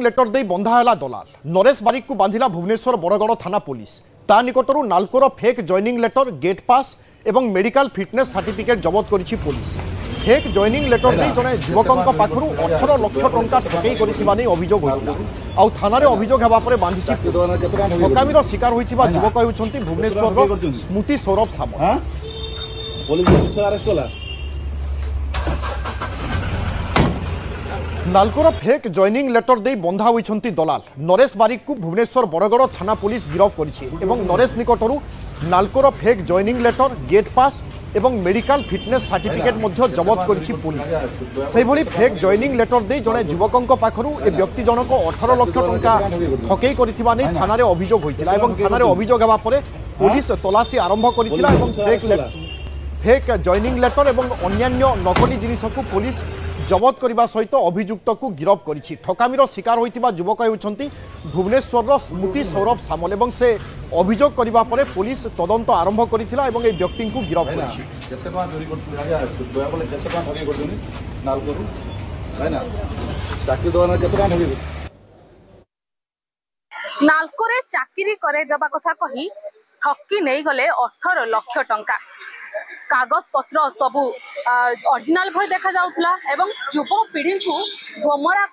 Letter दे बंधा है दलाल नरेश बारिक को बांधिला भुवनेश्वर बड़गड़ थाना पुलिस ता निकटरू नाल्कोर fake joining letter gate pass एवं मेडिकल फिटनेस सर्टिफिकेट जबत करिछि पुलिस। फेक जॉइनिंग लेटर दे जने युवकंक पाखरु 18 लाख टंका ठकई करिथिबा नै अभियोग होइतिला आउ थानारे अभियोग हेबा परे बांधिछि पुलिस। ठकामीर शिकार होइतिबा युवक हेउछन्ति भुवनेश्वर स्मृति सौरभ सामल। पुलिस अरेस्ट कला नाल्कोर फेक जॉइनिंग लेटर दे बंधा होइछन्ति दलाल नरेश बारिक को भुवनेश्वर बड़गड़ थाना पुलिस गिरफ करिछि एवं नरेश निकटरू नाल्कोर fake joining letter gate pass एवं मेडिकल फिटनेस सर्टिफिकेट मध्य जबत करिछि पुलिस। सेहि भली फेक जॉइनिंग लेटर दे जने युवकंक पाखरु ए व्यक्ति जनक 18 लाख टंका ठकई करिथिबा नै थानारे अभियोग होइतिला एवं थानारे अभियोग हेबा परे पुलिस तलाशी आरंभ करिथिला एवं फेक जॉइनिंग लेटर एवं अन्यान्य नकली जिनिस को पुलिस जबत करने सहित अभियुक्त को गिरफ करिछि। ठकामीर शिकार होइतिबा युवक हेउछन्ति भुवनेश्वर स्मृति सौरभ सामल एवं से अभियोग करबा परे पुलिस तदंत आरंभ करिथिला एवं ए व्यक्ति को गिरफ करिछि। नाल्कोरे चाकरी करे देबा कथा कही ठकी नहीं गले 18 लाख टंका कागज पत्र सबू ओरिजिनल भर देखा जाउथला एवं युवा पीढ़ी को भोमरा